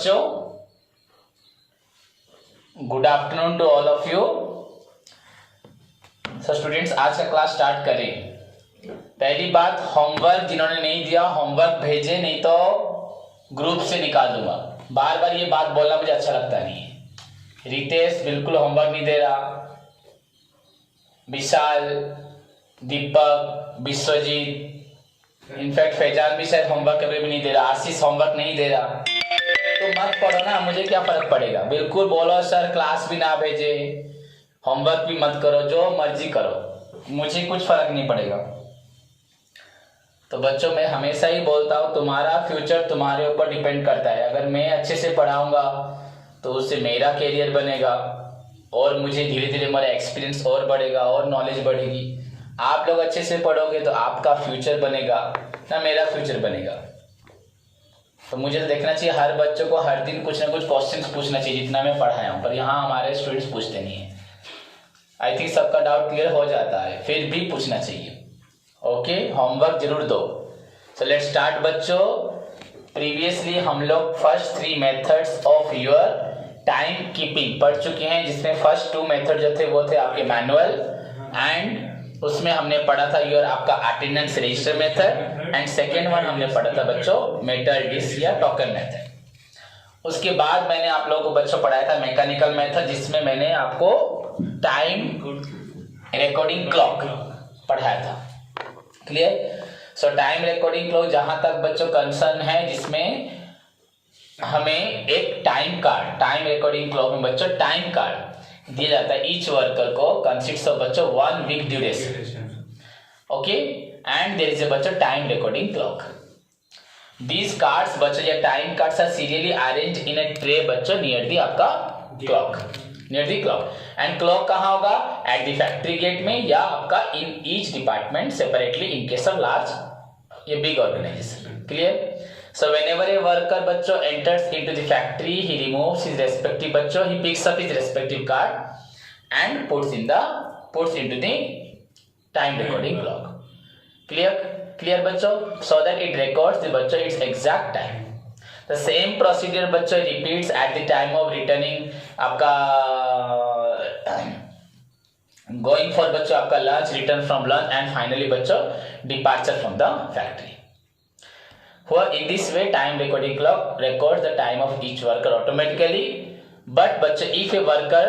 बच्चों, good afternoon to all of you. So students, आज का क्लास स्टार्ट करें। पहली बात, होमवर्क जिन्होंने नहीं दिया होमवर्क भेजे, नहीं तो ग्रुप से निकाल दूंगा। बार बार ये बात बोलना मुझे अच्छा लगता नहीं है। रितेश बिल्कुल होमवर्क नहीं दे रहा, विशाल, दीपक, विश्वजीत, इनफैक्ट फैजान भी शायद होमवर्क कभी भी नहीं दे रहा, आशीष होमवर्क नहीं दे रहा। तो मत पढ़ो ना, मुझे क्या फर्क पड़ेगा। बिल्कुल बोलो सर क्लास भी ना भेजे, होमवर्क भी मत करो, जो मर्जी करो, मुझे कुछ फर्क नहीं पड़ेगा। तो बच्चों, मैं हमेशा ही बोलता हूँ, तुम्हारा फ्यूचर तुम्हारे ऊपर डिपेंड करता है। अगर मैं अच्छे से पढ़ाऊंगा तो उससे मेरा कैरियर बनेगा और मुझे धीरे धीरे मेरा एक्सपीरियंस और बढ़ेगा और नॉलेज बढ़ेगी। आप लोग अच्छे से पढ़ोगे तो आपका फ्यूचर बनेगा ना मेरा फ्यूचर बनेगा। तो मुझे देखना चाहिए हर बच्चों को हर दिन कुछ ना कुछ क्वेश्चंस पूछना चाहिए, जितना मैं पढ़ाया हूँ, पर यहाँ हमारे स्टूडेंट्स पूछते नहीं है। आई थिंक सबका डाउट क्लियर हो जाता है, फिर भी पूछना चाहिए। ओके, होमवर्क जरूर दो। सो लेट्स स्टार्ट बच्चों। प्रीवियसली हम लोग first 3 methods of your time keeping पढ़ चुके हैं, जिसमें फर्स्ट 2 मेथड जो थे वो थे आपके मैनुअल, एंड उसमें हमने पढ़ा था योर आपका attendance register method, and second one हमने पढ़ा था बच्चों मेटल डिस्क या टोकन मेथड। उसके बाद मैंने आप लोगों को बच्चों पढ़ाया था मैकेनिकल मेथड, जिसमें मैंने आपको टाइम रिकॉर्डिंग क्लॉक पढ़ाया था। Clear? So time recording clock जहां तक बच्चों कंसर्न है, जिसमें हमें एक time card, time recording clock में बच्चों टाइम कार्ड दिया जाता है। ईच वर्कर को कंसिस्ट ऑफ बच्चों 1 week duration, okay, and there is a बच्चों time recording clock. These cards बच्चों या time cards are serially arrange in a tray बच्चों नियर दी आपका clock, near the clock. And clock कहाँ होगा? At the factory gate में, या आपका in each department separately in case of large ये big organization. Clear? So whenever a worker बच्चों enters into the factory, he removes his respective बच्चों, he picks up his respective card and puts into the time recording clock. Clear बच्चों? So that it records the बच्चों its exact time. The same procedure बच्चों repeats at the time of returning आपका going for बच्चों आपका lunch, return from lunch, and finally बच्चों departure from the factory. In this way, time recording clock records the time of each worker automatically. But बच्चों if a worker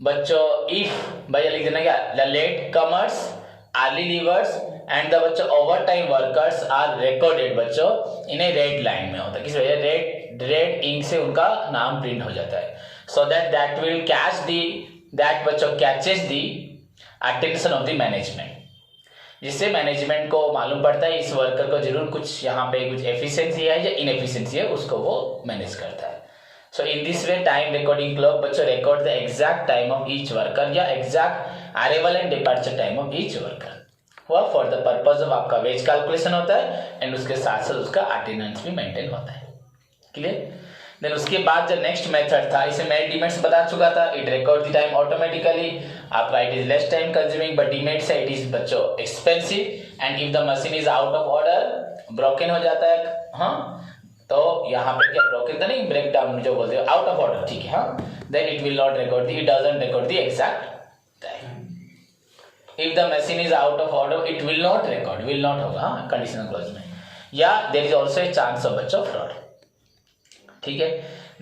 बच्चों if भैया लिख देना क्या, the late comers, early leavers and the बच्चों overtime workers are recorded बच्चों in a red line में होता है। किस वजह? red ink से उनका नाम प्रिंट हो जाता है, so that will catch that बच्चों catches the attention of the management, जिससे मैनेजमेंट को मालूम पड़ता है इस वर्कर को जरूर कुछ यहाँ पे कुछ एफिशिएंसी है या इनएफिशिएंसी है, उसको वो मैनेज करता है। So in this way time recording clock बच्चों record the exact time of each worker या exact arrival and departure time of each worker. हुआ फॉर द पर्पज ऑफ आपका वेज कैलकुलेशन होता है, एंड उसके साथ साथ उसका अटेंडेंस भी मेंटेन होता है। क्लियर? देन उसके बाद जो नेक्स्ट मेथड था, इसे मैं डिमेट्स बता चुका था, it record the time automatically. आपका it is less time consuming, but demerits है इट इज बच्चों expensive, and if the machine is out of order, broken हो जाता है, हाँ, तो यहाँ पे क्या ब्रोकन तो नहीं, ब्रेक डाउन जो बोलते हो, आउट ऑफ ऑर्डर, ठीक है, हाँ, then it will not record the, it doesn't record the exact time. If the machine is out of order it will not record, will not होगा, हाँ, कंडीशनल क्लॉज में, या there is also a chance of बच्चों fraud. ठीक है?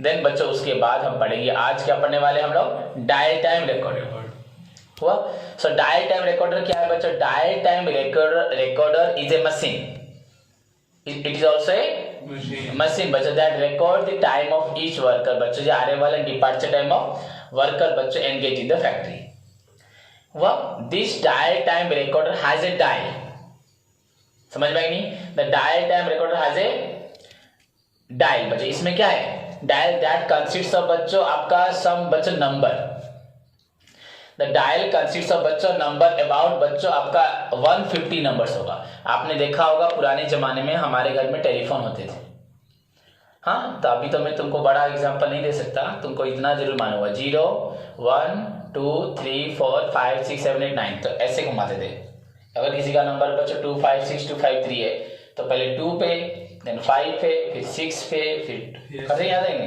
Then बच्चों उसके बाद हम पढ़ेंगे, आज क्या पढ़ने वाले हम लोग, डायल टाइम रिकॉर्डर। हुआ? सो डायल टाइम रिकॉर्डर क्या है बच्चों? Dial time recorder is a machine, it is also a machine बच्चों that record the time of each worker बच्चों, जो arrival and departure time of worker बच्चों एंगेज इन द फैक्ट्री। हुआ? This dial time recorder has a dial, समझ में आई नहीं? The dial time recorder has a dial बच्चों, इसमें क्या है, डायल दैट कंसिस्ट ऑफ बच्चों आपका सम बच्चों number, the dial consist of बच्चों नंबर अबाउट बच्चों आपका 150 नंबर्स होगा। आपने देखा होगा पुराने जमाने में हमारे घर में टेलीफोन होते थे, हाँ, तो अभी तो मैं तुमको बड़ा एग्जांपल नहीं दे सकता, तुमको इतना जरूर मालूम होगा, 0 1 2 3 4 5 6 7 8 9, तो ऐसे घुमाते थे। अगर किसी का नंबर बच्चों 256253 है तो पहले 2 पे, देन 5 पे, फिर 6 पे, फिर कैसे याद आएंगे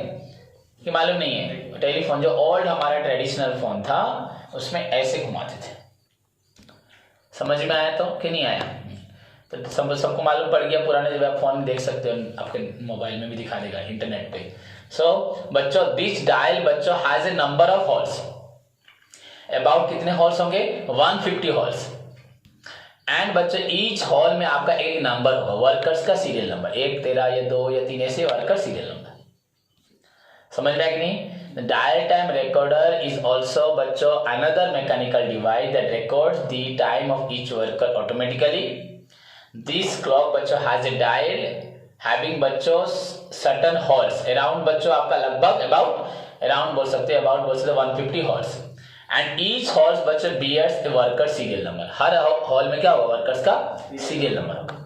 कि मालूम नहीं है। टेलीफोन जो ओल्ड हमारा ट्रेडिशनल फोन था उसमें ऐसे घुमाते थे। समझ में आया तो कि नहीं आया? तो सबको मालूम पड़ गया। पुराने जब आप फोन देख सकते हो, आपके मोबाइल में भी दिखा देगा इंटरनेट पे। सो बच्चों दिस डायल बच्चों has A number of halls. About कितने हॉल्स होंगे? 150 हॉल्स। एंड बच्चों ईच हॉल में आपका एक नंबर होगा, वर्कर्स का सीरियल नंबर, 1, 13 या 2 या 3 ऐसे वर्कर सीरियल नंबर। समझ में कि नहीं? Dial time recorder is also बच्चों another mechanical device that records the time of each worker automatically. This clock बच्चों हैज ए डायल हैविंग बच्चों सर्टन हॉल्स अराउंड बच्चों आपका लगभग अराउंड बोल सकते हैं 150 हॉल्स। एंड ईच हॉल्स बच्चों bears a worker serial number. हर हॉल में क्या होगा? वर्कर्स का सीरियल नंबर होगा।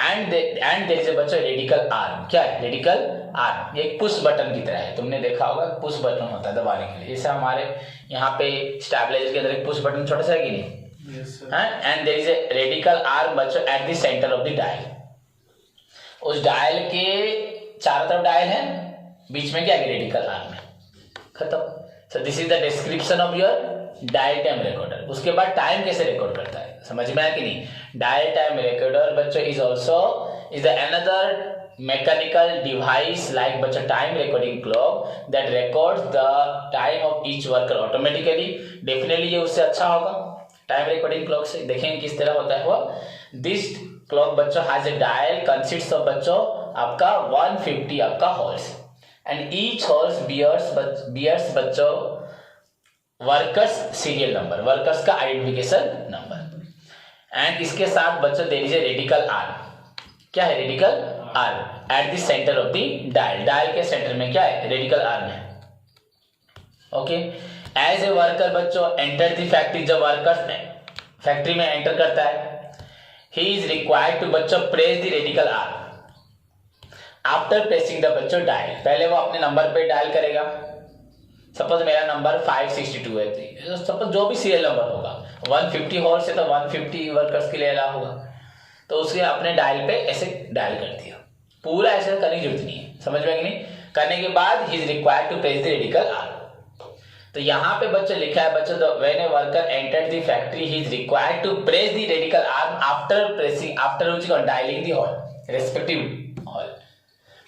एंड देयर इज ए बच्चों रेडिकल आर्म। क्या है रेडिकल आर्म? ये एक पुश बटन की तरह है। तुमने देखा होगा पुश बटन होता है दबाने के लिए, जैसे हमारे यहाँ पे स्टेबलाइजर के अंदर एक पुश बटन छोटा सा है कि नहीं? And there is a radical arm बच्चों at the centre of the dial. उस डायल के चारों तरफ डायल है, बीच में क्या है? रेडिकल आर्म है। खत्म। सो this is the description of your dial time recorder. उसके बाद टाइम कैसे रिकॉर्ड करता है समझ में आया कि नहीं? डायल टाइम रिकॉर्डर बच्चों is also is another mechanical device like बच्चों time recording clock that records the time of each worker automatically. Definitely ये उससे अच्छा होगा टाइम रिकॉर्डिंग क्लॉक से। देखेंगे किस तरह होता है वो। दिस क्लॉक बच्चों has a dial consists of बच्चों आपका 150 आपका holes and each holes bears बच्चों वर्कर्स सीरियल नंबर, वर्कर्स का आइडेंटिफिकेशन नंबर। एंड इसके साथ बच्चों there is a radical arm. क्या है? Radical arm at the centre of the dial. Dial के सेंटर में क्या है? रेडिकल आर्म है। ओके। एज ए वर्कर बच्चों एंटर द फैक्ट्री। जब वर्कर फैक्ट्री में एंटर करता है he is required to बच्चों press the radical arm after pressing the बच्चों डायल। पहले वो अपने नंबर पे डायल करेगा। सपोज मेरा नंबर 562 है, सपोज जो भी सीरियल नंबर होगा 150 हॉर्स है तो 150 वर्कर्स के लिए अलाउ होगा, तो उसके अपने डायल पे ऐसे डायल कर दिया। पूरा ऐसे करने की जरूरत नहीं है। समझ में कि नहीं? करने के बाद ही is required to press the radical arm. तो यहाँ पे बच्चों लिखा है बच्चों when a worker entered the factory he is required to press the radical arm after dialing the hole respective hole.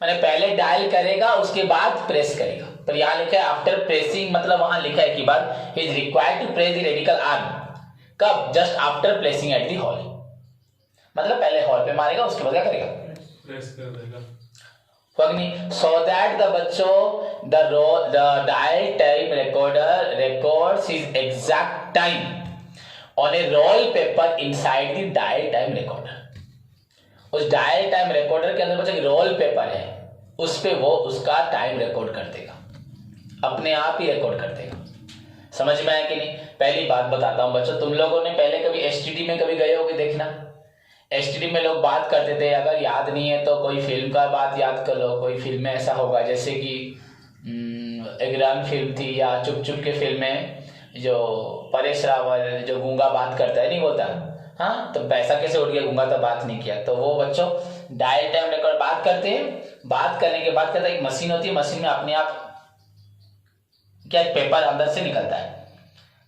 मैंने पहले डायल करेगा उसके बाद प्रेस करेगा, पर यहाँ लिखा है आफ्टर प्रेसिंग, मतलब वहां लिखा है कि बाद ही is required to press the radical arm. कब? Just after placing at the hole. मतलब पहले हॉल पे मारेगा उसके बाद क्या करेगा? प्रेस कर देगा। So that the बच्चों the dial type recorder records his exact time on a roll paper inside the dial time recorder। उस डायल टाइम रिकॉर्डर के अंदर बच्चों रोल पेपर है, उस पे वो उसका टाइम रिकॉर्ड कर देगा, अपने आप ही रिकॉर्ड कर देगा। समझ में आया कि नहीं? पहली बात बताता हूं बच्चों, तुम लोगों ने पहले कभी एसटीडी में कभी गए होगे देखना। एसटीडी में लोग बात करते थे, अगर याद नहीं है तो कोई फिल्म का बात याद कर लो। कोई फिल्म में ऐसा होगा जैसे कि एक रन फिल्म थी या चुप चुप के फिल्म में जो परेश रावल जो गूंगा बात करता है, नहीं बोलता हाँ, तो पैसा कैसे उठ गया, गूंगा तो बात नहीं किया। तो वो बच्चों डायल टाइम रिकॉर्ड बात करते हैं। बात करने के बाद कहता है एक मशीन होती है, मशीन में अपने आप क्या पेपर अंदर से निकलता है,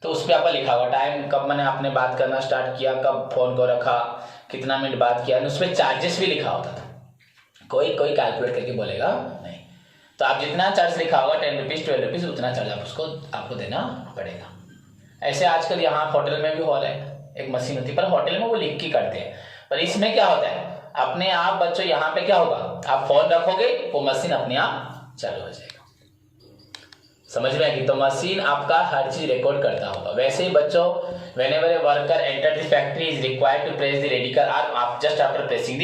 तो उस पर आपका लिखा होगा टाइम, कब मैंने आपने बात करना स्टार्ट किया, कब फोन को रखा, कितना मिनट बात किया। उस पर चार्जेस भी लिखा होता था। कोई कैलकुलेट करके बोलेगा नहीं। तो आप जितना चार्ज लिखा होगा 10 रुपीज़ 12 रुपीज़ उतना चार्ज आपको देना पड़ेगा। ऐसे आजकल यहाँ होटल में भी हो रहा है, एक मशीन होती है, पर होटल में वो लिख के करते हैं। पर इसमें क्या होता है, अपने आप बच्चों यहाँ पे क्या होगा, आप फोन रखोगे वो मशीन अपने आप चालू हो जाएगा। समझ में आएगी? तो मशीन आपका हर चीज रिकॉर्ड करता होगा। वैसे ही बच्चों whenever a worker enter the factory is required to press the radical arm just after pressing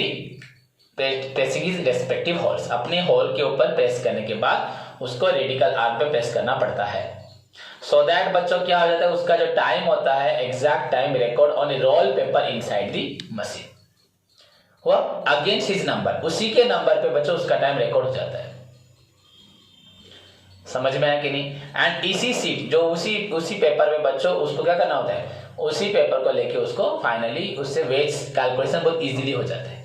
his respective holes। अपने होल के ऊपर प्रेस करने के बाद उसको रेडिकल आर्म पे प्रेस करना पड़ता है। सो दैट बच्चों क्या हो जाता है, उसका जो टाइम होता है exact time record on a roll paper inside the machine हुआ अगेंस्ट हिज नंबर, उसी के नंबर पे बच्चों उसका टाइम रिकॉर्ड हो जाता है। समझ में आया कि नहीं? एंड इसी सीट जो उसी पेपर में बच्चों उसको क्या करना होता है, उसी पेपर को लेके उसको फाइनली उससे वेज कैलकुलेशन बहुत इजीली हो जाता है।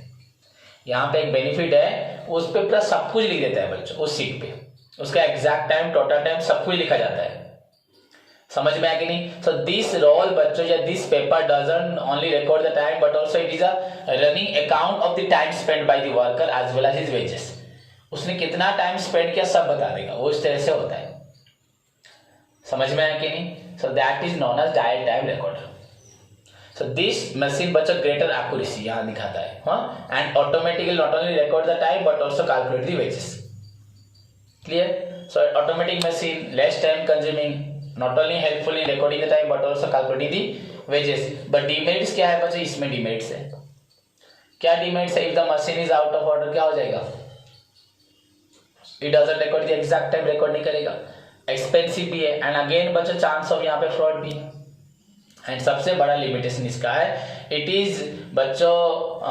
यहाँ पे एक बेनिफिट है, उस पे प्लस सब कुछ लिख देता है बच्चों उस सीट पे, उसका एग्जैक्ट टाइम, टोटल टाइम सब कुछ लिखा जाता है। समझ में आया कि नहीं? सो दिस रोल बच्चों या this paper doesn't only record the time but also it is a running account of the time spend by the worker as well as his wages. उसने कितना टाइम स्पेंड किया सब बता देगा, वो इस तरह से होता है। समझ में आया कि नहीं? So that is known as dial time recorder. So this machine बच्चों ग्रेटर एक्यूरेसी यहाँ दिखाता है, हाँ, and automatically not only record the time but also calculate the wages. Clear? So automatic machine less time consuming, not only helpful in recording the time but also calculating the wages। but demerits क्या है बच्चों? इसमें demerits है। क्या demerits है? if the machine is out of order क्या हो जाएगा? it doesn't record the exact time, record नहीं करेगा, expensive भी है, and again बच्चों chance of यहाँ पे fraud भी है। एंड सबसे बड़ा लिमिटेशन इसका है, it is बच्चों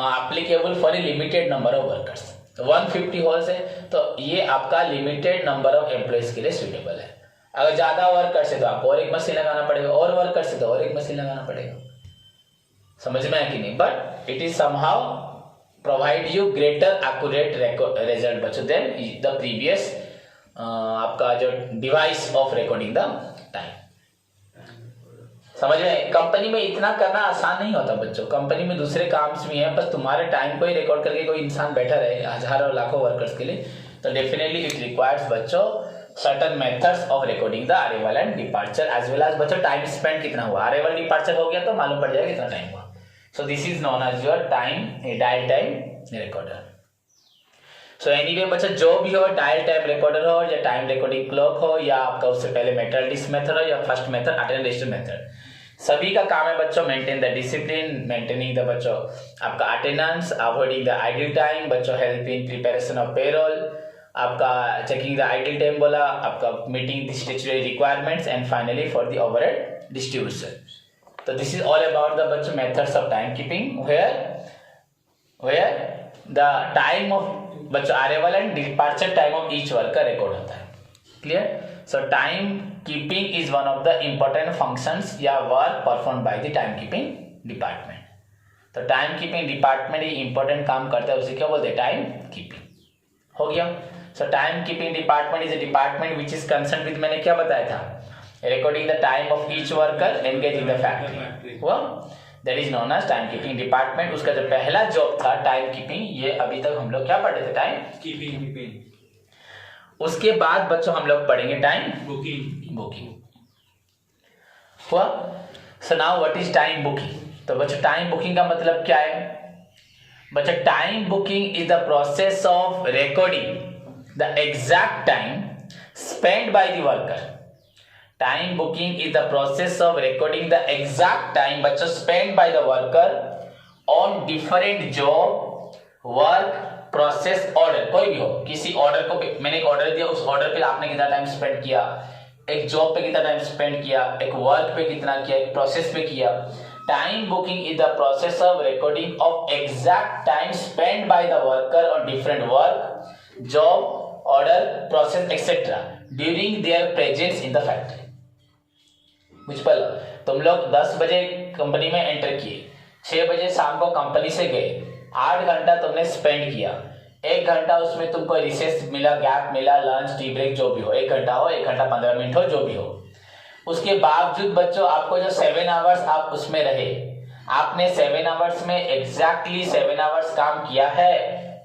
applicable for a limited number of workers। 150 halls है तो ये आपका लिमिटेड नंबर ऑफ एम्प्लॉइज के लिए सुटेबल है। अगर ज्यादा वर्कर्स है तो आपको और एक मशीन लगाना पड़ेगा, और वर्कर्स है तो और एक मशीन लगाना पड़ेगा। समझ में आया कि नहीं? But it is somehow provide you greater accurate result बच्चों देन द प्रीवियस आपका जो device of recording the time. समझ में? कंपनी में इतना करना आसान नहीं होता बच्चों, कंपनी में दूसरे काम भी हैं, बस तुम्हारे टाइम को ही रिकॉर्ड करके कोई इंसान बैठा रहे हजारों लाखों वर्कर्स के लिए, तो डेफिनेटली इट रिक्वायर्स बच्चों certain methods of recording the arrival and departure as well as बच्चों टाइम स्पेंड कितना हुआ, अराइवल डिपार्चर हो गया तो मालूम पड़ जाएगा कितना टाइम हुआ। So this is known as your time dial time recorder. So anyway बच्चों जो भी हो, डायल टाइम रिकॉर्डर हो या टाइम रिकॉर्डिंग क्लॉक हो या आपका उससे पहले मेटल डिस्क मेथड हो या first method attend register method, सभी का काम है बच्चों maintain the discipline, maintaining the बच्चों आपका attendance, avoiding the idle time बच्चों, help in preparation of payroll, आपका चेकिंग द आइडल टाइम बोला, आपका meeting the statutory requirements and finally for the overhead distribution. तो this is all about the बच्चों methods of time keeping where the time of बच्चों arrival and departure time of each worker record होता है। Clear? So time keeping is one of the important functions या work perform by the time keeping department. तो time keeping department ये important काम करता है, उसे क्या बोलते हैं? Time keeping. हो गया? So time keeping department is a department which is concern with, मैंने क्या बताया था, recording the time of each worker engage in the factory, हुआ that is known as time keeping department. उसका जो पहला जॉब था टाइम कीपिंग, ये अभी तक हम लोग क्या पढ़े थे? Time keeping. उसके बाद बच्चों हम लोग पढ़ेंगे टाइम बुकिंग। हुआ? So now what is time booking? तो बच्चों टाइम बुकिंग का मतलब क्या है बच्चों? Time booking is the process of recording the exact time spent by the worker। time booking is the process of recording the exact time बच्चों spent by the worker on different job, work, process, order, कोई भी हो, किसी order को मैंने एक order दिया, उस ऑर्डर पे आपने कितना टाइम स्पेंड किया, एक जॉब पे कितना टाइम स्पेंड किया, एक वर्क पे कितना किया, एक प्रोसेस पे किया। Time booking is the process of recording of exact time spend by the worker on different work, job, order, process, etc. during their presence in the factory। मुझ पर तुम लोग 10 बजे कंपनी में एंटर किए, 6 बजे शाम को कंपनी से गए, 8 घंटा तुमने स्पेंड किया, 1 घंटा उसमें तुमको रिसेस मिला, गैप मिला, लंच, टी ब्रेक जो भी हो, 1 घंटा हो, 1 घंटा 15 मिनट हो, जो भी हो। उसके बावजूद बच्चों आपको जो 7 आवर्स आप उसमें रहे, आपने 7 आवर्स में एग्जैक्टली 7 आवर्स काम किया है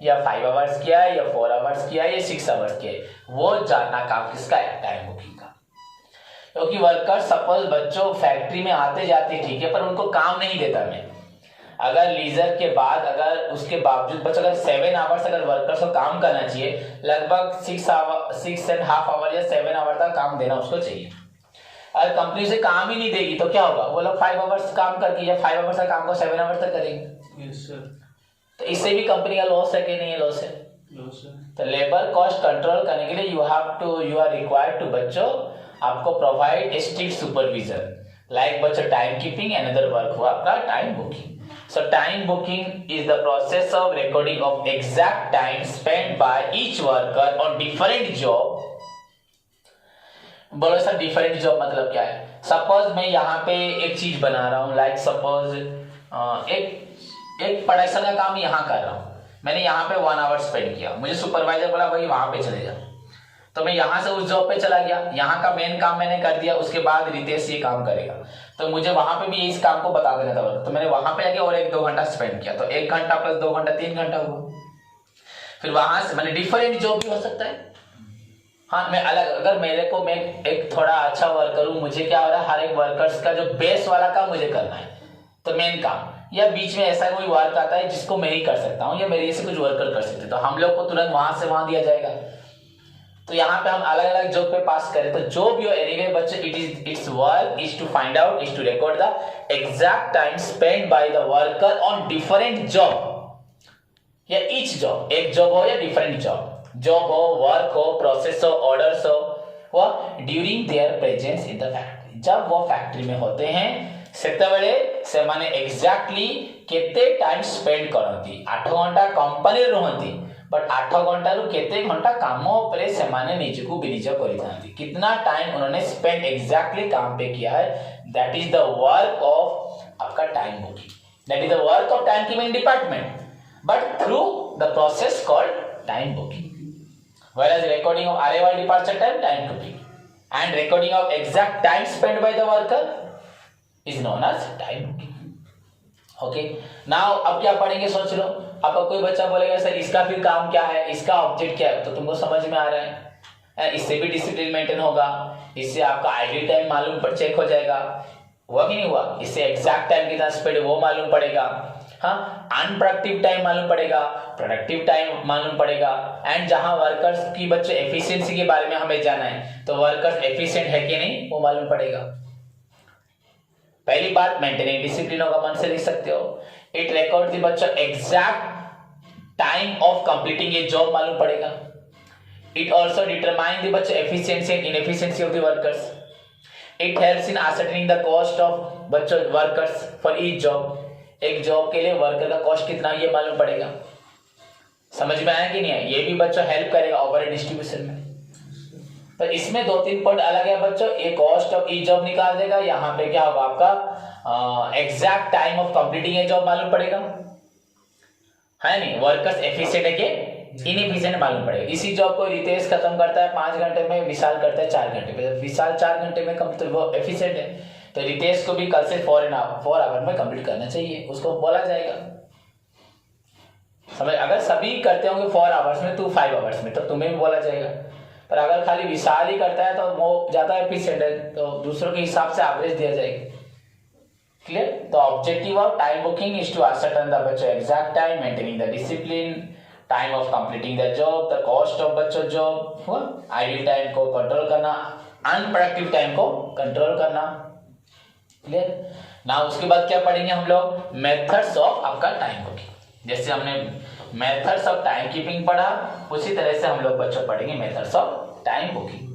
या 5 आवर्स किया है या 4 आवर्स किया है या 6 आवर्स किया है, वो जानना काम किसका है? टाइम बुकिंग का। क्योंकि वर्कर सपोज बच्चों फैक्ट्री में आते जाते ठीक है, पर उनको काम नहीं देता मैं, अगर लीजर के बाद अगर उसके बावजूद बच्चों अगर 7 आवर्स अगर वर्कर्स को काम करना चाहिए, लगभग 6.5 आवर या 7 आवर तक काम देना उसको चाहिए। अगर कंपनी से काम ही नहीं देगी तो क्या होगा? वो लोग 5 आवर्स काम करके या 5 आवर्स का काम को 7 आवर्स तक करेंगे। Yes sir. तो इससे भी कंपनी का लॉस है कि नहीं? लॉस है। तो लेबर कॉस्ट कंट्रोल करने के लिए यू आर रिक्वायर्ड टू बच्चों आपको प्रोवाइड स्ट्रिक्ट सुपरविजन लाइक बच्चों टाइम कीपिंग, अनदर वर्क हुआ आपका time booking. So time booking is the process of recording of exact time spend by each worker on different job. बोलो sir different job मतलब क्या है? Suppose मैं यहाँ पे एक चीज बना रहा हूँ, लाइक सपोज एक प्रोडक्शन का काम यहाँ कर रहा हूँ, मैंने यहाँ पे 1 आवर स्पेंड किया, मुझे सुपरवाइजर बोला भाई वहां पे चले जा, तो मैं यहाँ से उस जॉब पे चला गया, यहाँ का मेन काम मैंने कर दिया, उसके बाद रितेश ये काम करेगा, तो मुझे वहां पे भी इस काम को बता देना था, तो मैंने वहां पे आके और 1-2 घंटा स्पेंड किया, तो 1 घंटा प्लस 2 घंटा 3 घंटा हुआ। फिर वहां से मैंने डिफरेंट जॉब भी हो सकता है, हाँ मैं अलग, अगर मेरे को मैं एक थोड़ा अच्छा वर्कर हूँ, मुझे क्या हो रहा है हर एक वर्कर्स का जो बेस वाला काम मुझे करना है, तो मेन काम, या बीच में ऐसा कोई वर्क आता है जिसको मैं ही कर सकता हूँ या मेरे जैसे कुछ वर्कर कर सकते हैं, तो हम लोग को तुरंत वहां से वहां दिया जाएगा। तो यहाँ पे हम अलग अलग जॉब पे पास करें, तो जॉब योर एनीवे बच्चे it's work is to find out, is to record the exact time spend by the worker on different job, या ईच जॉब, एक जॉब हो या डिफरेंट जॉब हो, वर्क हो, प्रोसेस हो, ऑर्डर्स हो, वह during their presence in the factory, जब वो फैक्ट्री में होते हैं ସେତେବେଳେ ସେମାନେ ଏକ୍ଜାକ୍ଟଲି କେତେ ଟାଇମ୍ ସ୍ପେଣ୍ଡ କରନ୍ତି, 8 ଘଣ୍ଟା କମ୍ପାନୀରେ ରୁହନ୍ତି, बट 8 घंटारू केते घंटा काम ଉପରେ ସେମାନେ ନିଜକୁ ବିନିଯୋଗ କରିଥାନ୍ତି, कितना टाइम उन्होंने स्पेंड एग्जैक्टली काम पे किया है, that is the work of आपका time booking, that is the work of time keeping department, but through the process called time booking, whereas recording of arrival departure time keeping and recording of exact time spent by the worker is known as time booking. Okay now अब क्या पढ़ेंगे सोच लो, अब कोई बच्चा बोलेगा sir इसका फिर काम क्या है, इसका ऑब्जेक्ट क्या है, तो तुमको समझ में आ रहा है, इससे भी डिसिप्लिन मेंटेन होगा, इससे आपका आइडल टाइम मालूम पर चेक हो जाएगा, हुआ कि नहीं हुआ, इससे एग्जैक्ट टाइम कितना स्पेंड वो मालूम पड़ेगा, हाँ अनप्रोडक्टिव टाइम मालूम पड़ेगा, प्रोडक्टिव टाइम मालूम पड़ेगा, एंड जहां वर्कर्स की बच्चे एफिशिएंसी के बारे में हमें जाना है, तो वर्कर्स एफिशिएंट है कि नहीं वो मालूम पड़ेगा। पहली बात मेंटेनिंग डिसिप्लिन होगा, मन से लिख सकते हो, इट रिकॉर्ड द बच्चों exact time of completing A job मालूम पड़ेगा, इट आल्सो डिटरमाइन द बच्चों efficiency and inefficiency of the workers, it helps in ascertaining the cost of बच्चों वर्कर्स फॉर ईच जॉब, एक जॉब के लिए worker का cost कितना ये मालूम पड़ेगा, समझ में आया कि नहीं है, ये भी बच्चों हेल्प करेगा ओवरहेड डिस्ट्रीब्यूशन में। तो इसमें 2-3 पॉइंट अलग है बच्चों, ये कॉस्ट ऑफ ईच जॉब निकाल देगा, यहाँ पे क्या होगा आपका exact time of completing A job मालूम पड़ेगा, है नहीं, वर्कर्स एफिशिएंट है कि इनएफिशिएंट मालूम पड़ेगा। इसी जॉब को रितेश खत्म करता है 5 घंटे में, विशाल करता है 4 घंटे में, विशाल 4 घंटे में कम, तो वो एफिशिएंट है, तो रितेश को भी कल से 4 आवर में कंप्लीट करना चाहिए, उसको बोला जाएगा, समझ, अगर सभी करते होंगे 4 आवर्स में, तू 5 आवर्स में, तो तुम्हें भी बोला जाएगा, पर अगर खाली विशाल ही करता है तो वो ज्यादा एफिशिएंट है, तो दूसरों के हिसाब से एवरेज दिया जाएगा, क्लियर। तो objective of time booking is to ascertain the बच्चों exact time, maintaining the discipline, time of completing the job, the cost of बच्चों जॉब, हुआ आइडल टाइम को कंट्रोल करना, अनप्रोडक्टिव टाइम को कंट्रोल करना, क्लियर। ना उसके बाद क्या पढ़ेंगे हम लोग, मेथड्स ऑफ आपका टाइम बुकिंग, जैसे हमने मेथड्स ऑफ टाइम कीपिंग पढ़ा, उसी तरह से हम लोग बच्चों पढ़ेंगे methods of time booking.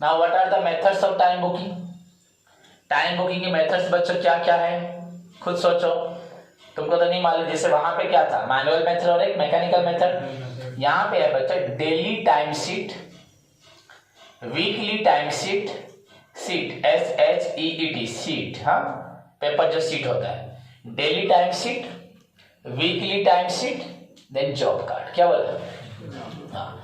Now what are the methods of time booking, time booking के मेथड्स बच्चों क्या क्या है, खुद सोचो, तुमको तो नहीं मालूम, जैसे वहां पे क्या था, मैनुअल मेथड और एक मैकेनिकल मेथड, यहाँ पे है बच्चों daily time sheet, weekly time sheet, sheet SHEET sheet, हाँ पेपर जो शीट होता है, daily time sheet, weekly time sheet, then job card, क्या बोला, हाँ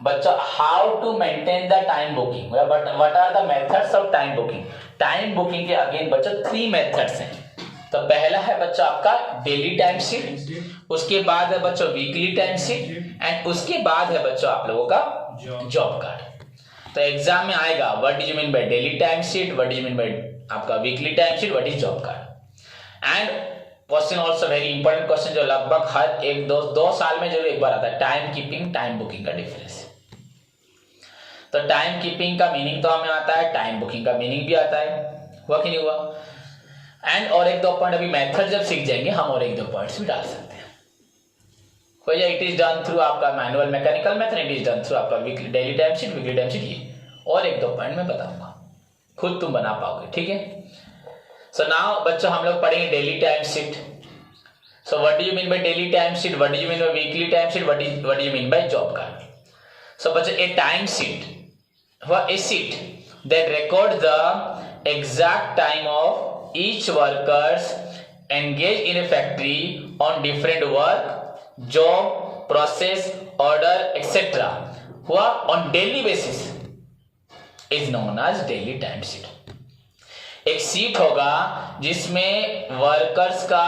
बच्चों how to maintain the time booking, what are the methods of time booking, time booking के again बच्चों 3 मेथड्स हैं, तो पहला है बच्चों आपका डेली टाइम शीट, उसके बाद है बच्चों वीकली टाइम शीट, एंड उसके बाद है बच्चों आप लोगों का जॉब कार्ड। तो एग्जाम में आएगा what do you mean by daily time sheet, what do you mean by आपका weekly time sheet, what is job card, and question also very important question जो लगभग हर 1-2 साल में जरूर एक बार आता है, टाइम कीपिंग टाइम बुकिंग का डिफरेंस। तो टाइम कीपिंग का मीनिंग तो हमें आता है, टाइम बुकिंग का मीनिंग भी आता है, हुआ कि नहीं हुआ, एंड और 1-2 पॉइंट अभी मेथड जब सीख जाएंगे हम और 1-2 पॉइंट्स भी डाल सकते हैं, भैया इट इज डन थ्रू आपका manual mechanical method, it is done through आपका weekly daily time sheet, weekly time sheet, ये और 1-2 पॉइंट मैं बताऊंगा, खुद तुम बना पाओगे, ठीक है। सो नाउ बच्चों हम लोग पढ़ेंगे daily time sheet. So what do you mean by daily time sheet, what do you mean by weekly time sheet, what do you mean by job card. So बच्चों a time sheet a sheet that records the exact time of each workers engaged in a factory on different work job, process, order, etc. हुआ on daily basis is known as daily time sheet. एक seat होगा जिसमें workers का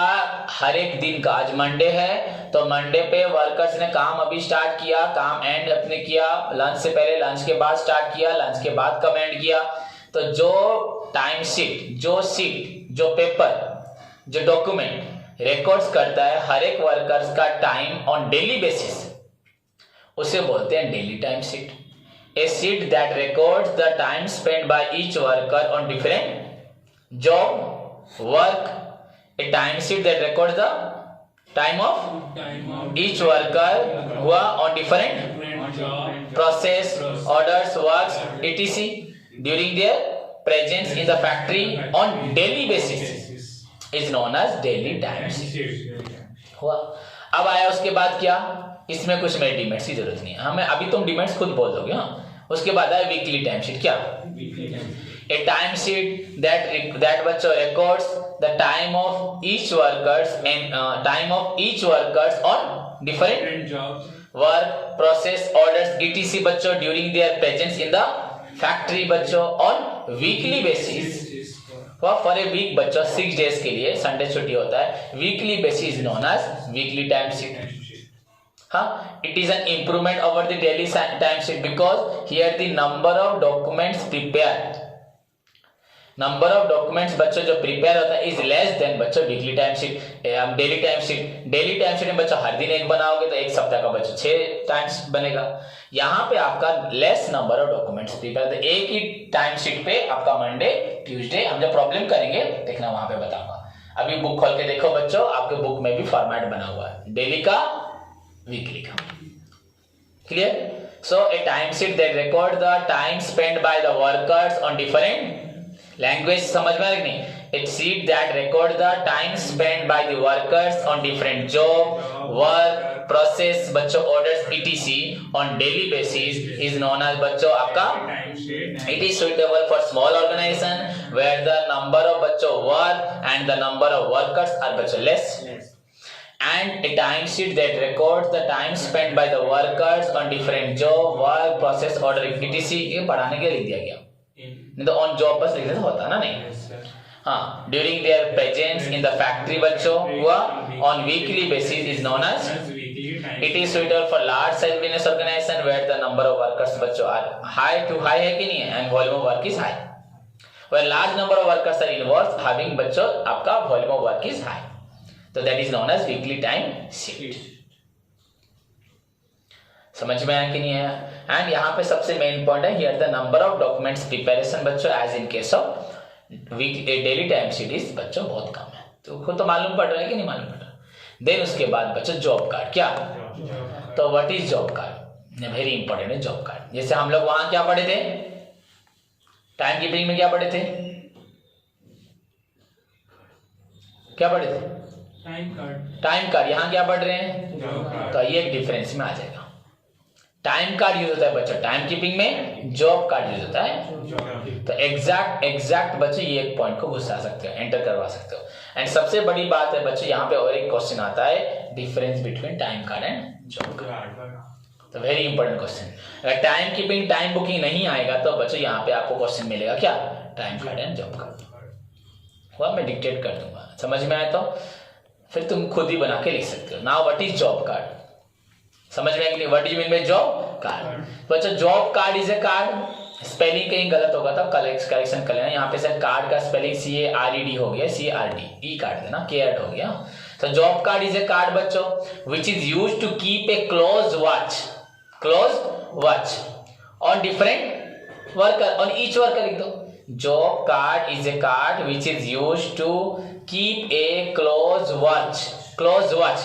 हर एक दिन का, आज Monday है तो मंडे पे वर्कर्स ने काम अभी स्टार्ट किया, काम एंड अपने किया, लंच से पहले, लंच के बाद स्टार्ट किया, लंच के बाद कम एंड किया। तो जो टाइम शीट, जो सीट, जो पेपर, जो डॉक्यूमेंट रिकॉर्ड्स करता है हर एक वर्कर्स का टाइम ऑन डेली बेसिस, उसे बोलते हैं daily time sheet. A sheet that records the time spent by each worker on different job, work. A time sheet that records the time of each worker who are on different process, orders, works, etc. during their presence in the factory on daily basis is known as daily time sheet. हुआ। अब आया उसके बाद क्या, इसमें कुछ मेरे डिमेट्स की जरूरत नहीं है, हमें अभी तुम डिमेट्स खुद बोल दोगे। हाँ, उसके बाद आया वीकली टाइम शीट। क्या, ए टाइम शीट दैट बच्चों records the time of each workers and time of each workers on different work, process, orders, etc. बच्चों during their presence in the factory बच्चों on weekly basis. For a week बच्चों 6 days के लिए, Sunday छुट्टी होता है, weekly basis known as weekly time sheet. हाँ, it is an improvement over the daily time sheet because here the number of documents prepared, number of documents बच्चों जो prepare होता है is less than बच्चों weekly time sheet, daily time sheet. Daily time sheet में बच्चों हर दिन एक बनाओगे तो एक सप्ताह का बच्चों 6 टाइम्स बनेगा। यहाँ पे आपका less number of documents prepare, तो एक ही टाइम शीट पे आपका मंडे, ट्यूसडे, हम जब प्रॉब्लम करेंगे देखना वहां पे बताऊंगा। अभी बुक खोल के देखो बच्चों, आपके बुक में भी फॉर्मेट बना हुआ है, डेली का, वीकली का। Clear? So a time sheet that record the time spend by the workers on different language, समझ में आ रही नहीं? A sheet that record the time spend by the workers on different job, work, process बच्चों, orders, etc. On daily basis is known as बच्चों आपका, it is suitable for small organization where the number of बच्चों work and the number of workers are बच्चों less. And a time sheet that records the time spent by the workers on different job, work, process, order, etc. ये पढ़ाने के लिए लिख दिया गया, नहीं तो ऑन जॉब बस लिखने से होता ना, नहीं। हाँ, during their presence in the factory बच्चों हुआ on weekly basis is known as, it is suitable for large size business organization where the number of workers बच्चों आर हाई टू हाई है कि नहीं है, and volume of work is high, where large number of workers are involved having बच्चों आपका volume of work is high, तो that is known as weekly time sheet. समझ में आया कि नहीं आया? एंड यहाँ पे सबसे मेन पॉइंट है, here the number of documents preparation बच्चों as in case of daily time sheet is बच्चों बहुत कम है, तो खुद तो मालूम पड़ रहा है कि नहीं मालूम पड़ रहा। देन उसके बाद बच्चों जॉब कार्ड। क्या, तो what is job card? Very important है जॉब कार्ड। जैसे हम लोग वहां क्या पढ़े थे, टाइम कीपिंग में क्या पढ़े थे, क्या पढ़े थे? Time card. यहाँ क्या पढ़ रहे हैं, तो ये एक डिफरेंस में आ जाएगा। टाइम कार्ड यूज होता है बच्चों टाइम कीपिंग में, जॉब कार्ड यूज होता है। तो एग्जैक्ट बच्चों ये एक पॉइंट को घुसा सकते हो, एंटर करवा सकते हो। एंड सबसे बड़ी बात है बच्चों, यहाँ पे और एक क्वेश्चन आता है, difference between time card and job card. तो वेरी इंपॉर्टेंट क्वेश्चन। अगर टाइम कीपिंग, टाइम बुकिंग नहीं आएगा तो बच्चों यहाँ पे आपको क्वेश्चन मिलेगा क्या, time card and job card. हुआ, मैं डिक्टेट कर दूंगा, समझ में आया तो फिर तुम खुद ही बना के लिख सकते हो। Now what is job card, समझ में आया कि नहीं? What is mean by job card? बच्चों job card is a card, spelling कहीं गलत होगा तो करेक्शन कर लेना। यहाँ पे सर कार्ड का स्पेलिंग CARED हो गया, CRD, ई कार्ड देना, केयर्ड हो गया। तो job card is a card बच्चों which is used to keep a close watch on different worker, on each worker लिख दो। Job card is a card which is used to keep a close watch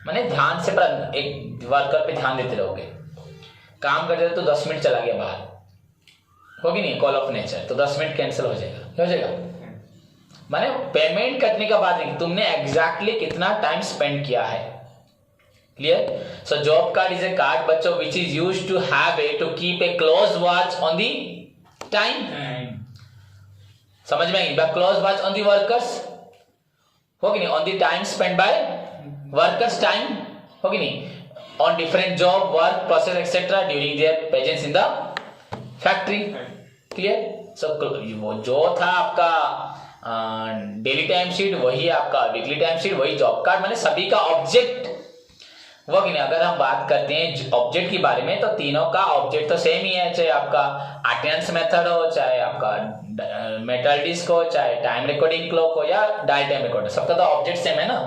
माने ध्यान से एक worker पे ध्यान देते रहोगे। काम करते तो 10 मिनट चला गया बाहर, होगी नहीं, कॉल ऑफ नेचर, तो 10 मिनट कैंसिल हो जाएगा। माने पेमेंट करने का बाद नहीं, तुमने एग्जैक्टली कितना टाइम स्पेंड किया है। Clear? So job card is a card बच्चों which is used to have a to keep a close watch on the time. समझ में आई? Close watch on the workers, होगी नहीं, on the time spend by workers time, हो कि नहीं, on different job, work, process etcetera during their presence in the factory. Clear? So वो जो था आपका डेली टाइम शीट, वही आपका वीकली टाइम शीट, वही जॉब कार्ड, मैंने सभी का ऑब्जेक्ट वो कि नहीं। अगर हम बात करते हैं ऑब्जेक्ट के बारे में तो तीनों का ऑब्जेक्ट तो सेम ही है, चाहे आपका अटेंडेंस मेथड हो, चाहे आपका मेटल डिस्क हो, चाहे टाइम रिकॉर्डिंग क्लॉक हो या डायल टाइम रिकॉर्डर, सबका तो ऑब्जेक्ट सेम है ना।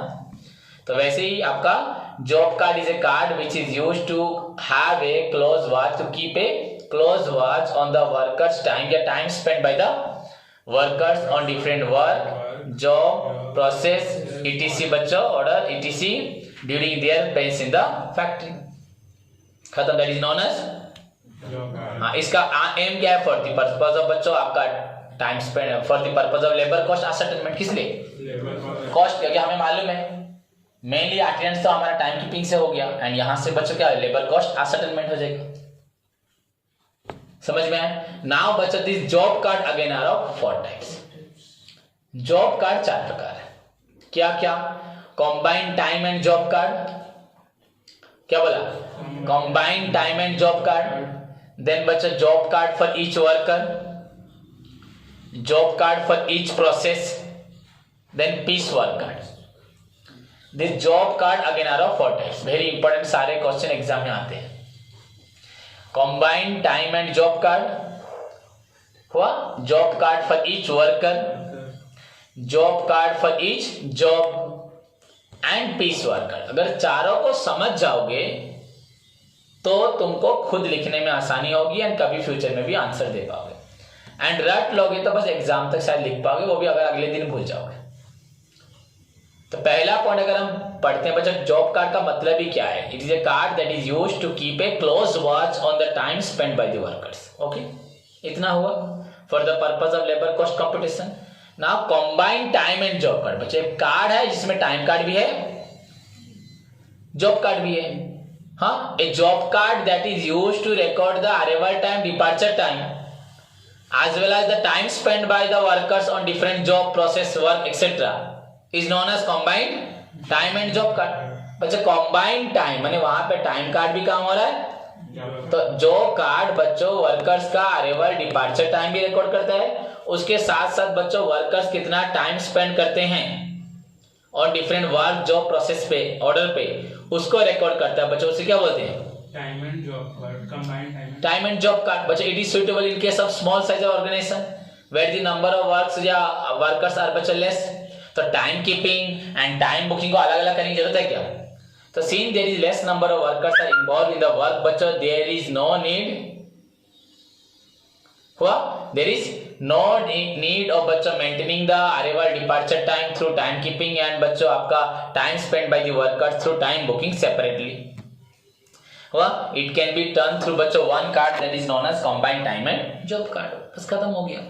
तो वैसे ही आपका job card is a card which is used to have a close watch, to keep a close watch on the workers time या time spend by the workers on different work, job, process, etc बच्चों, order, etc during their presence in the factory. खत्म। That is known as. हाँ, इसका M क्या है? For the purpose of बच्चों आपका time spend, for the purpose of labour cost ascertainment. किस लिए? कॉस्ट, क्योंकि हमें मालूम है मेनली अटेंडेंस तो हमारा टाइम कीपिंग से हो गया, एंड यहां से बच्चों क्या लेबर कॉस्ट असर्टेनमेंट हो जाएगा। समझ में आया? नाउ बच्चों this job card again are of 4 types. Job card 4 प्रकार है। क्या क्या? Combined time and job card. क्या बोला? Combined time and job card. Then बच्चों job card for each worker, job card for each process, then piece work card. This job card again are of 4 types. Very important, सारे question exam में आते हैं। Combined time and job card हुआ, job card for each worker, job card for each job and piece worker. अगर चारों को समझ जाओगे तो तुमको खुद लिखने में आसानी होगी एंड कभी फ्यूचर में भी आंसर दे पाओगे। एंड रट लोगे तो बस एग्जाम तक शायद लिख पाओगे, वो भी अगर अगले दिन भूल जाओगे। तो पहला पॉइंट अगर हम पढ़ते हैं बच्चों, जॉब कार्ड का मतलब ही क्या है? It is a card that is used to keep a close watch on the time spend by the workers. Okay, इतना हुआ for the purpose of labour cost competition. Now combined time and job card. बच्चे एक card है जिसमें time card भी है, job card भी है। हाँ, a job card that is used to record the arrival time, departure time, as well as the time spent by the workers on different job, process, work, etc. is known as combined time and job card. बच्चे combined time माने वहां पे time card भी काम हो रहा है, तो जो कार्ड बच्चों वर्कर्स का अराइवल, डिपार्चर टाइम भी रिकॉर्ड करता है, उसके साथ साथ बच्चों वर्कर्स कितना टाइम स्पेंड करते हैं और डिफरेंट वर्क, जॉब, प्रोसेस पे, ऑर्डर पे, उसको रिकॉर्ड करता है। बच्चों उसे क्या बोलते हैं? Time and job card, combined time and job card. बच्चे it is suitable in case of small size organization where the number of works या वर्कर्स आर बच्चे लेस। तो time keeping and time booking को अलग अलग करने की जरूरत है क्या? तो since there is less number of workers are involve in the work बच्चों, देयर इज नो नीड हुआ, there is no need of बच्चों maintaining the arrival, departure time through time keeping and बच्चों आपका time spend by the workers through time booking separately. It can be done through बच्चों one card that is known as combined time and job card। बस खत्म हो गया।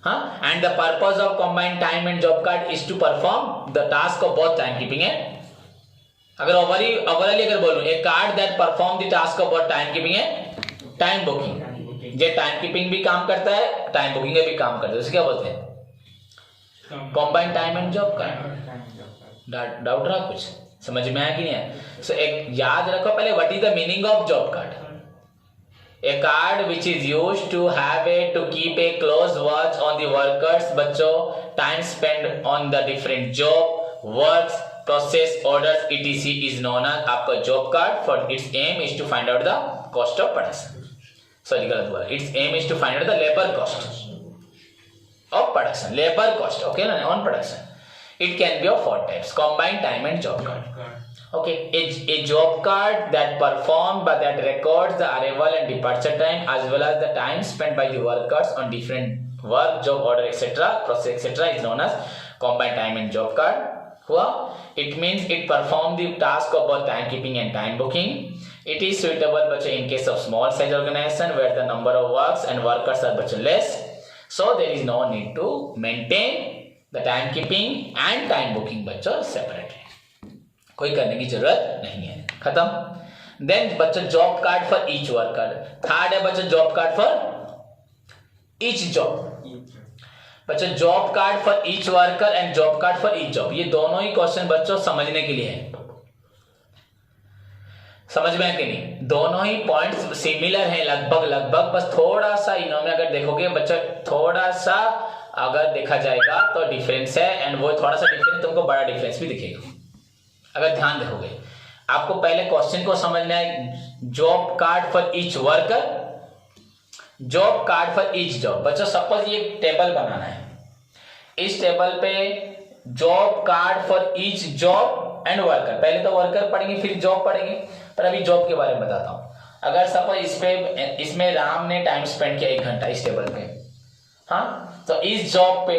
हाँ, and the purpose of combined time and job card is to perform the task of both time keeping and अगर overall अगर बोलूं a card that perform the task of both time keeping and time booking। ये time keeping भी काम करता है, time booking भी काम करता है, उसे क्या बोलते हैं? Combined time and job card. Doubt रहा कुछ? समझ में आया कि नहीं है? सो एक याद रखो पहले, what is the meaning of job card? A card which is used to have a to keep a close watch on the workers बच्चों, time spend on the different job, works, process, orders, etc is known as आपका job card. For its aim is to find out the cost of production. Sorry गलत बोला, its aim is to find out the labour cost of production, labour cost, okay ना, on production. It can be of 4 types: combined time and job card. Okay, a job card that performed but that records the arrival and departure time as well as the time spent by the workers on different work, job, order, etc., process, etc. is known as combined time and job card. हुआ? It means it perform the task of both time keeping and time booking. It is suitable बच्चों in case of small size organization where the number of works and workers are बच्चों less, so there is no need to maintain the time keeping and time booking बच्चों separately, कोई करने की जरूरत नहीं है। खत्म। देन बच्चों job card for each worker. Third है बच्चों job card for each job. बच्चों job card for each worker and job card for each job, ये दोनों ही क्वेश्चन बच्चों समझने के लिए है। समझ में है कि नहीं? दोनों ही पॉइंट्स सिमिलर हैं लगभग, बस थोड़ा सा इन्होंने अगर देखोगे बच्चा, थोड़ा सा अगर देखा जाएगा तो डिफरेंस है, एंड वो थोड़ा सा डिफरेंस तुमको बड़ा डिफरेंस भी दिखेगा अगर ध्यान देखोगे। आपको पहले क्वेश्चन को समझना है। Job card for each worker, job card for each job. बच्चों सपोज ये टेबल बनाना है, इस टेबल पे job card for each job and worker, पहले तो वर्कर पढ़ेंगे फिर जॉब पढ़ेंगे, पर अभी जॉब के बारे में बताता हूं। अगर सपोज इसमें राम ने टाइम स्पेंड किया 1 घंटा इस टेबल पे, हाँ, तो इस जॉब पे,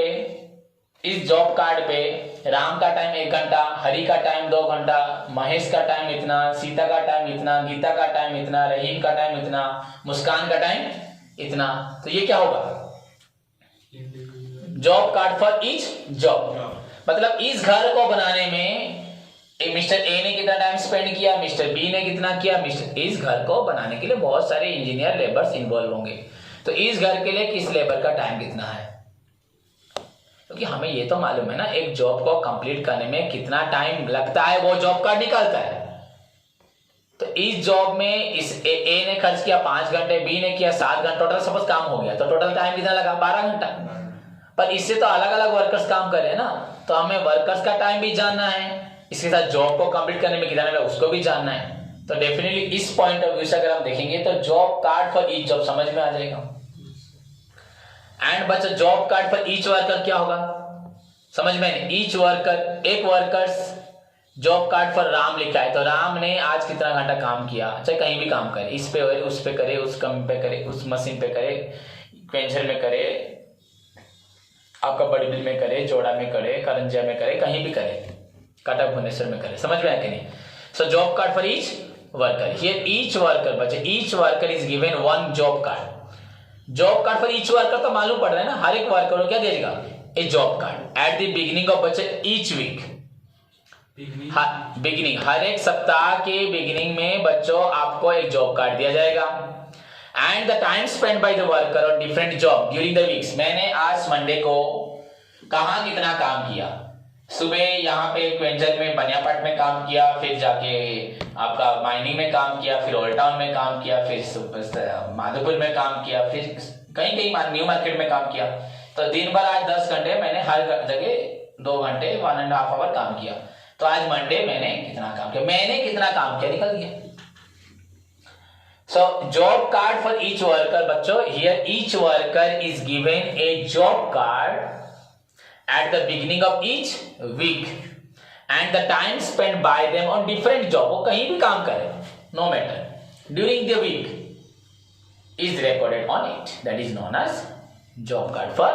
इस जॉब कार्ड पे राम का टाइम 1 घंटा, हरि का टाइम 2 घंटा, महेश का टाइम इतना, सीता का टाइम इतना, गीता का टाइम इतना, रहीम का टाइम इतना, मुस्कान का टाइम इतना। तो ये क्या होगा? Job card for each job. मतलब इस घर को बनाने में मिस्टर ए ने कितना टाइम स्पेंड किया, मिस्टर बी ने कितना किया, इस घर को बनाने के लिए बहुत सारे इंजीनियर लेबर्स इन्वॉल्व होंगे, तो इस घर के लिए किस लेबर का टाइम कितना है? क्योंकि हमें ये तो मालूम है ना, एक जॉब को कंप्लीट करने में कितना टाइम लगता है, वो जॉब कार्ड निकलता है। तो इस जॉब में इस ए ने खर्च किया 5 घंटे, बी ने किया 7 घंटे, टोटल सपोज काम हो गया, तो टोटल टाइम कितना लगा? 12 घंटा। पर इससे तो अलग अलग वर्कर्स काम कर रहे हैं ना, तो हमें वर्कर्स का टाइम भी जानना है, इसके साथ जॉब को कंप्लीट करने में कितना लगा उसको भी जानना है। तो डेफिनेटली इस पॉइंट ऑफ व्यू से अगर हम देखेंगे तो job card for each job समझ में आ जाएगा। एंड बच्चा job card for each worker क्या होगा? समझ में? ईच वर्कर, एक workers job card for Ram लिखा है, तो राम ने आज कितना घंटा काम किया, चाहे कहीं भी काम करे, इस पे उस पे करे, उस कम पे करे, उस मशीन पे करे, क्वेंचर में करे, आपका बड़ी बिल में करे, जोड़ा में करे, करंजिया में करे, कहीं भी करे, काटा भुवनेश्वर में करे। समझ में आया कि नहीं? So job card for each worker, here each worker बच्चे, each worker is given 1 job card. Job card for each worker तो मालूम पड़ रहा है ना, हर एक वर्कर को क्या देगा? ए job card at the beginning of बच्चे ईच वीक। बिगिनिंग, हर एक सप्ताह के बिगिनिंग में बच्चों आपको एक जॉब कार्ड दिया जाएगा। And the time spend by the worker on different job during the weeks, मैंने आज मंडे को कहाँ कितना काम किया, सुबह यहाँ पे क्वेंचर में बनियापट में काम किया, फिर जाके आपका माइनिंग में काम किया, फिर ओल्ड टाउन में काम किया, फिर माधोपुर में काम किया, फिर कहीं कहीं न्यू मार्केट में काम किया। तो दिन भर आज 10 घंटे मैंने हर जगह 2 घंटे 1.5 आवर काम किया। तो आज मंडे मैंने कितना काम किया, मैंने कितना काम किया निकल गया। So job card for each worker बच्चों, here each worker is given a job card at the beginning of each week and the time spent by them on different job, वो कहीं भी काम करें, no matter, during the week is recorded on it, that is known as job card for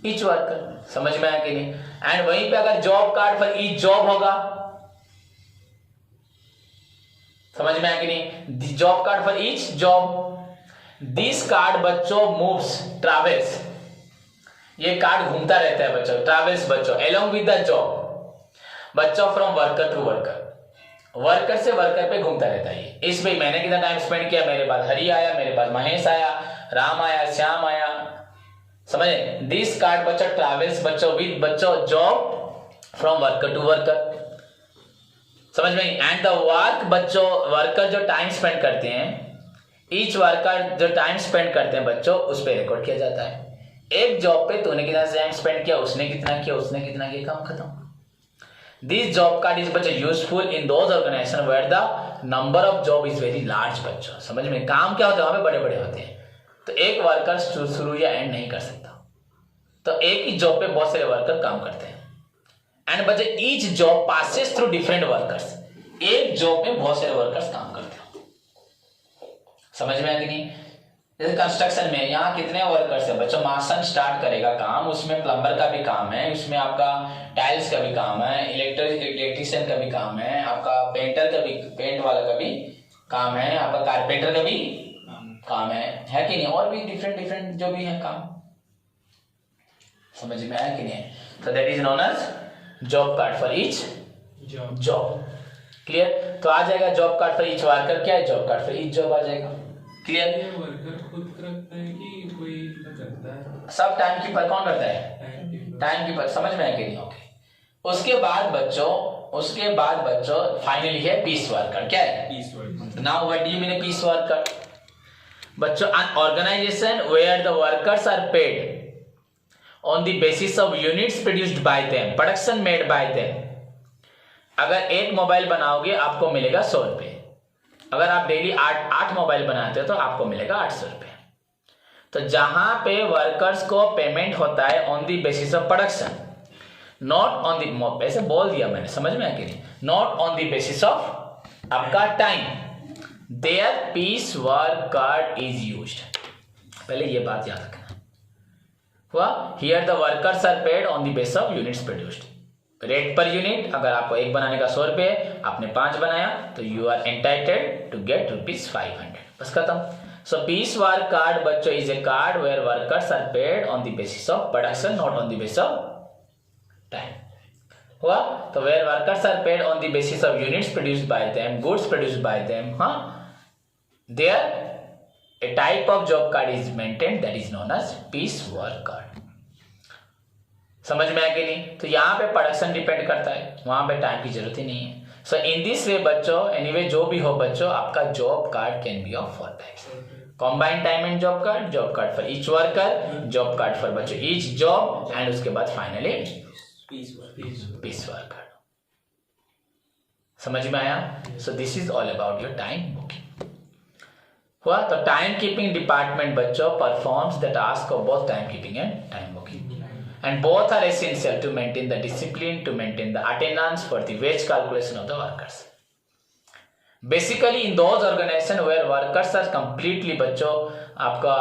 each worker। समझ में आया कि नहीं? एंड वहीं पे अगर job card for each job होगा, समझ में आया कि नहीं? Job card for each job, this card बच्चों moves, travels, ये कार्ड घूमता रहता है बच्चों, ट्रैवल्स बच्चों along with the job बच्चों, from worker to worker, worker से वर्कर पे घूमता रहता है। इसमें मैंने कितना टाइम स्पेंड किया, मेरे पास हरि आया, मेरे पास महेश आया, राम आया, श्याम आया, समझे? दिस कार्ड बच्चों ट्रैवल्स बच्चों विद बच्चों job from worker to worker, समझ में? एंड द वर्क बच्चों, वर्कर जो टाइम स्पेंड करते हैं, ईच वर्कर जो टाइम स्पेंड करते हैं बच्चों, उस पर रिकॉर्ड किया जाता है। एक जॉब पे तूने कितना टाइम स्पेंड किया, उसने कितना किया, उसने कितना किया, काम खत्म। दिस जॉब कार्ड इज बच्चा useful in those organisation where the number of job is very large बच्चों। समझ में? काम क्या होता है, वहां पे बड़े बड़े होते हैं, तो एक वर्कर शुरू या एंड नहीं कर सकता, तो एक ही जॉब पे बहुत सारे वर्कर काम करते हैं। एंड बच्चे each job passes through different workers, एक जॉब में बहुत सारे वर्कर्स काम करते हैं। समझ में आया कि नहीं? जैसे कंस्ट्रक्शन में यहाँ कितने वर्कर्स हैं बच्चों, मासन स्टार्ट करेगा काम, उसमें प्लम्बर का भी काम है, उसमें आपका टाइल्स का भी काम है, इलेक्ट्रिशियन का भी काम है, आपका पेंटर का भी, पेंट वाला का भी काम है, आपका कारपेंटर का भी काम है कि नहीं? और भी डिफरेंट जो भी है काम। समझ में आया कि नहीं? तो that is known as job card for each job. Clear? तो आ जाएगा job card for each worker, क्या है? Job card for each job आ जाएगा। क्लियर? वर्कर खुद करता है कि कोई करता है? सब टाइम कीपर कौन करता है? Time keeper. समझ में आया कि नहीं? ओके, उसके बाद बच्चों फाइनली है पीस वर्कर. क्या है? Piece work. Now what do you mean piece worker? बच्चों, an organization where the workers are paid on the basis of units produced by them, production made by them. अगर एक mobile बनाओगे आपको मिलेगा 100 रुपये. अगर आप डेली 8 मोबाइल बनाते हो तो आपको मिलेगा 800 रुपये. तो जहां पे वर्कर्स को पेमेंट होता है on the basis of production, not on the, ऐसे बोल दिया मैंने, समझ में आ कि नहीं, not on the basis of आपका time, there piece work card is used. पहले ये बात याद रखना हुआ. Here the workers are paid on the base of units produced. Rate per unit, अगर आपको एक बनाने का 100 रुपये, आपने 5 बनाया तो you are entitled to get ₹500. बस खत्म. सो पीस वर्क कार्ड बच्चों is a card where workers are paid on the basis of production, not on the basis of time. हुआ. तो where workers are paid on the basis of units produced by them, goods produced by them, there a type of job card is maintained that is known as piece work card. समझ में आया कि नहीं? तो यहाँ पे production depend करता है, वहां पे टाइम की जरूरत ही नहीं है. सो इन दिस वे बच्चों, एनीवे जो भी हो बच्चों, आपका job card can be of 4 types. Combined time and job card for each worker, job card for बच्चों ईच जॉब, एंड उसके बाद फाइनली पीस वर्क कार्ड. समझ में आया? सो this is all about your time booking. हुआ. तो time keeping department बच्चों performs the task of both time keeping and time booking, and both are essential to maintain the discipline, to maintain the attendance, for the wage calculation of the workers. Basically in those organizations where workers are completely बच्चों आपका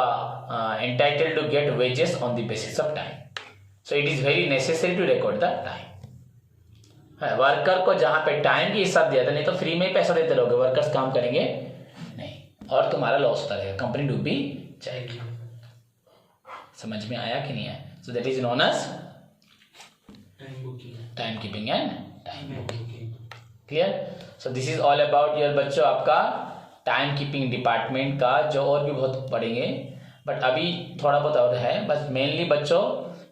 entitled to get wages on the basis of time, so it is very necessary to record the time. Worker को जहां पे time की हिसाब दिया था, नहीं तो फ्री में ही पैसा देते रहोगे, वर्कर्स काम करेंगे नहीं और तुम्हारा लॉस होता रहेगा, कंपनी डूबी जाएगी. समझ में आया कि नहीं आया? So that is known as time keeping and time booking. Clear? So this is all about your बच्चों आपका टाइम कीपिंग डिपार्टमेंट का, जो और भी बहुत पढ़ेंगे बट अभी थोड़ा बहुत और है. बस मेनली बच्चों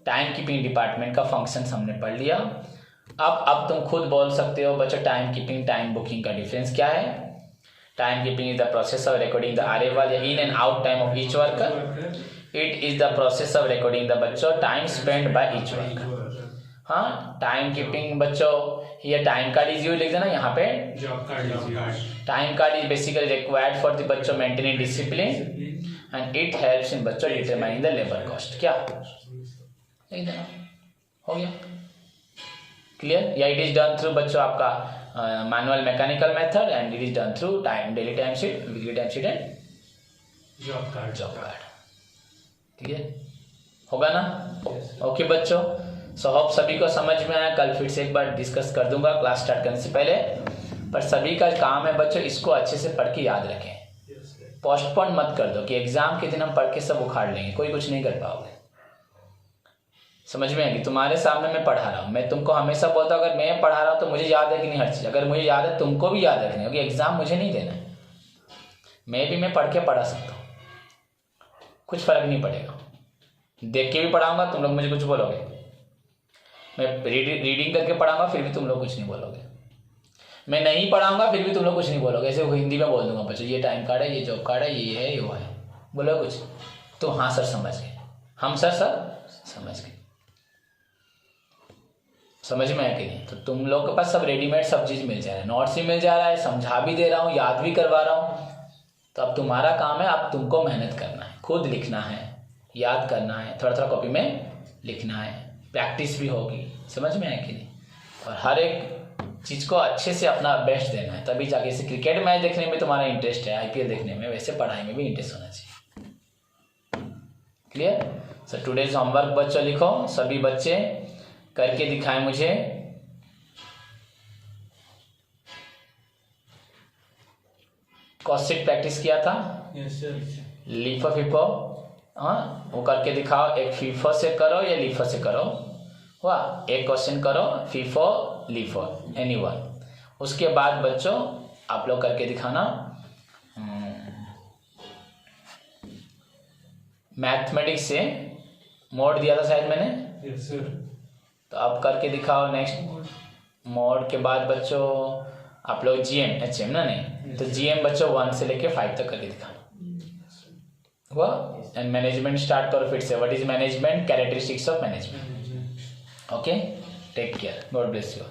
टाइम कीपिंग डिपार्टमेंट का फंक्शन हमने पढ़ लिया. अब तुम खुद बोल सकते हो बच्चों टाइम कीपिंग टाइम बुकिंग का डिफरेंस क्या है. Time keeping is the process of recording the arrival या in and out time of each worker. It is the process of recording the बच्चों time spent by each worker. हाँ, time keeping बच्चों, ये time card is use लिख देना यहाँ पे. Time card is basically required for the बच्चों maintaining discipline and it helps in बच्चों डिटरमाइनिंग द लेबर कॉस्ट. क्या लिख देना, हो गया. क्लियर? या इट इज डन थ्रू बच्चों आपका manual mechanical method and it is done through time daily time sheet, weekly time sheet and job card. ठीक है, होगा ना? ओके बच्चों, सो होप सभी को समझ में आया. कल फिर से एक बार डिस्कस कर दूंगा क्लास स्टार्ट करने से पहले, पर सभी का काम है बच्चों इसको अच्छे से पढ़ के याद रखें. पोस्टपोन मत कर दो कि एग्जाम के दिन हम पढ़ के सब उखाड़ लेंगे, कोई कुछ नहीं कर पाओगे. समझ में आएगी? तुम्हारे सामने मैं पढ़ा रहा हूँ, मैं तुमको हमेशा बोलता हूँ अगर मैं पढ़ा रहा हूँ तो मुझे याद है कि नहीं हर चीज़. अगर मुझे याद है तुमको भी याद रखनी होगी, एग्जाम मुझे नहीं देना है. मैं पढ़ के पढ़ा सकता हूँ, कुछ फर्क नहीं पड़ेगा. देख के भी पढ़ाऊंगा तुम लोग मुझे कुछ बोलोगे, मैं रीडिंग करके पढ़ाऊंगा फिर भी तुम लोग कुछ नहीं बोलोगे. मैं नहीं पढ़ाऊंगा फिर भी तुम लोग कुछ नहीं बोलोगे. ऐसे हिंदी में बोल दूंगा बच्चों ये टाइम कार्ड है, ये जॉब कार्ड है, ये है, ये वो है, बोलो कुछ तो हाँ सर समझ गए, हम सर समझ गए. समझ में आया कि नहीं? तो तुम लोग के पास सब रेडीमेड सब चीज़ मिल जा रहा है, नोट्स भी मिल जा रहा है, समझा भी दे रहा हूँ, याद भी करवा रहा हूँ. तो अब तुम्हारा काम है, अब तुमको मेहनत करना है, खुद लिखना है, याद करना है, थोड़ा थोड़ा कॉपी में लिखना है, प्रैक्टिस भी होगी. समझ में आया कि नहीं? और हर एक चीज़ को अच्छे से अपना बेस्ट देना है, तभी जाके जैसे क्रिकेट मैच देखने में तुम्हारा इंटरेस्ट है, IPL देखने में, वैसे पढ़ाई में भी इंटरेस्ट होना चाहिए. क्लियर? सो टुडेज होमवर्क बच्चों लिखो, सभी बच्चे करके दिखाएं मुझे. कॉस्टिक प्रैक्टिस किया था. Yes sir. लीफो फीफो, हाँ वो करके दिखाओ. एक फीफो से करो या लीफो से करो. हुआ? एक क्वेश्चन करो फीफो लीफो एनीवन. उसके बाद बच्चों आप लोग करके दिखाना. मैथमेटिक्स से मोड दिया था शायद मैंने. Yes sir. तो अब करके दिखाओ नेक्स्ट। मोड के बाद बच्चों आप लोग GM HM ना, नहीं तो GM बच्चों 1 से लेके 5 तक करके दिखाओ। हुआ? एंड मैनेजमेंट स्टार्ट करो फिर से। What is management? Characteristics of management. Okay, take care, God bless you.